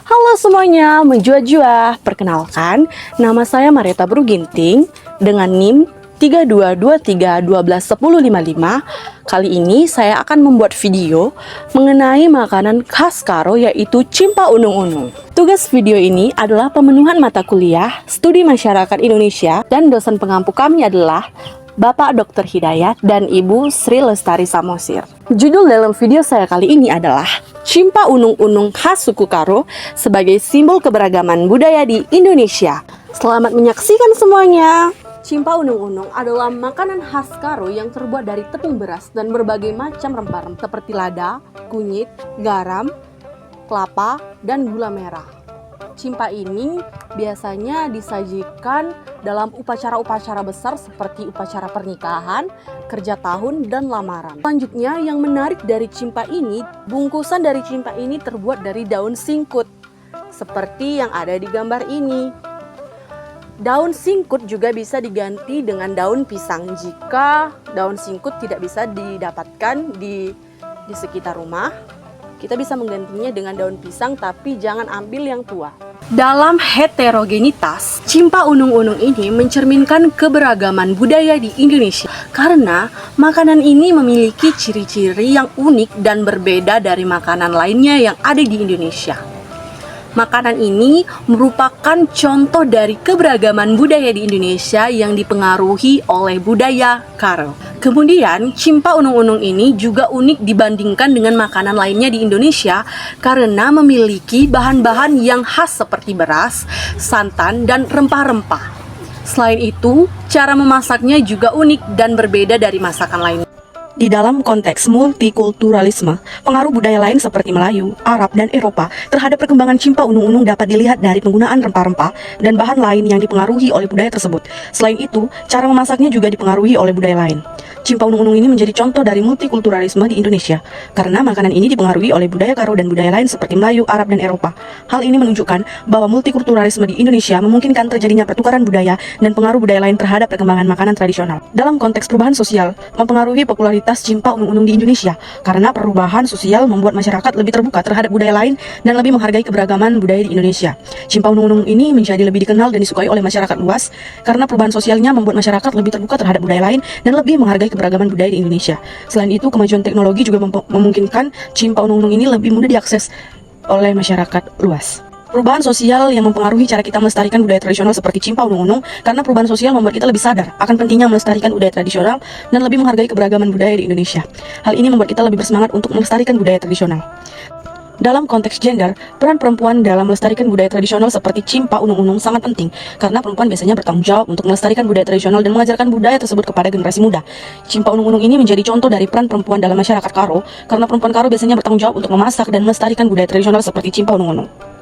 Halo semuanya, menjua-jua. Perkenalkan, nama saya Marieta Bruginting dengan NIM 3223121055. Kali ini saya akan membuat video mengenai makanan khas Karo, yaitu cimpa unung-unung. Tugas video ini adalah pemenuhan mata kuliah Studi Masyarakat Indonesia dan dosen pengampu kami adalah Bapak Dr. Hidayat dan Ibu Sri Lestari Samosir. Judul dalam video saya kali ini adalah Cimpa unung-unung khas suku Karo sebagai simbol keberagaman budaya di Indonesia. Selamat menyaksikan semuanya. Cimpa unung-unung adalah makanan khas Karo yang terbuat dari tepung beras dan berbagai macam rempah-rempah seperti lada, kunyit, garam, kelapa, dan gula merah. Cimpa ini biasanya disajikan dalam upacara-upacara besar seperti upacara pernikahan, kerja tahun, dan lamaran. Selanjutnya, yang menarik dari cimpa ini, bungkusan dari cimpa ini terbuat dari daun singkut, seperti yang ada di gambar ini. Daun singkut juga bisa diganti dengan daun pisang jika daun singkut tidak bisa didapatkan di sekitar rumah. Kita bisa menggantinya dengan daun pisang, tapi jangan ambil yang tua. Dalam heterogenitas, cimpa unung-unung ini mencerminkan keberagaman budaya di Indonesia karena makanan ini memiliki ciri-ciri yang unik dan berbeda dari makanan lainnya yang ada di Indonesia. Makanan ini merupakan contoh dari keberagaman budaya di Indonesia yang dipengaruhi oleh budaya Karo. Kemudian, cimpa unung-unung ini juga unik dibandingkan dengan makanan lainnya di Indonesia karena memiliki bahan-bahan yang khas seperti beras, santan, dan rempah-rempah. Selain itu, cara memasaknya juga unik dan berbeda dari masakan lainnya. Di dalam konteks multikulturalisme, pengaruh budaya lain seperti Melayu, Arab, dan Eropa terhadap perkembangan cimpa unung-unung dapat dilihat dari penggunaan rempah-rempah dan bahan lain yang dipengaruhi oleh budaya tersebut. Selain itu, cara memasaknya juga dipengaruhi oleh budaya lain. Cimpa unung-unung ini menjadi contoh dari multikulturalisme di Indonesia karena makanan ini dipengaruhi oleh budaya Karo dan budaya lain seperti Melayu, Arab, dan Eropa. Hal ini menunjukkan bahwa multikulturalisme di Indonesia memungkinkan terjadinya pertukaran budaya dan pengaruh budaya lain terhadap perkembangan makanan tradisional. Dalam konteks perubahan sosial, mempengaruhi popularitas cimpa unung-unung di Indonesia karena perubahan sosial membuat masyarakat lebih terbuka terhadap budaya lain dan lebih menghargai keberagaman budaya di Indonesia. Cimpa unung-unung ini menjadi lebih dikenal dan disukai oleh masyarakat luas karena perubahan sosialnya membuat masyarakat lebih terbuka terhadap budaya lain dan lebih menghargai keberagaman budaya di Indonesia. Selain itu, kemajuan teknologi juga memungkinkan cimpa unung-unung ini lebih mudah diakses oleh masyarakat luas. Perubahan sosial yang mempengaruhi cara kita melestarikan budaya tradisional seperti cimpa unung-unung karena perubahan sosial membuat kita lebih sadar akan pentingnya melestarikan budaya tradisional dan lebih menghargai keberagaman budaya di Indonesia. Hal ini membuat kita lebih bersemangat untuk melestarikan budaya tradisional. Dalam konteks gender, peran perempuan dalam melestarikan budaya tradisional seperti cimpa unung-unung sangat penting karena perempuan biasanya bertanggung jawab untuk melestarikan budaya tradisional dan mengajarkan budaya tersebut kepada generasi muda. Cimpa unung-unung ini menjadi contoh dari peran perempuan dalam masyarakat Karo karena perempuan Karo biasanya bertanggung jawab untuk memasak dan melestarikan budaya tradisional seperti cimpa unung-unung.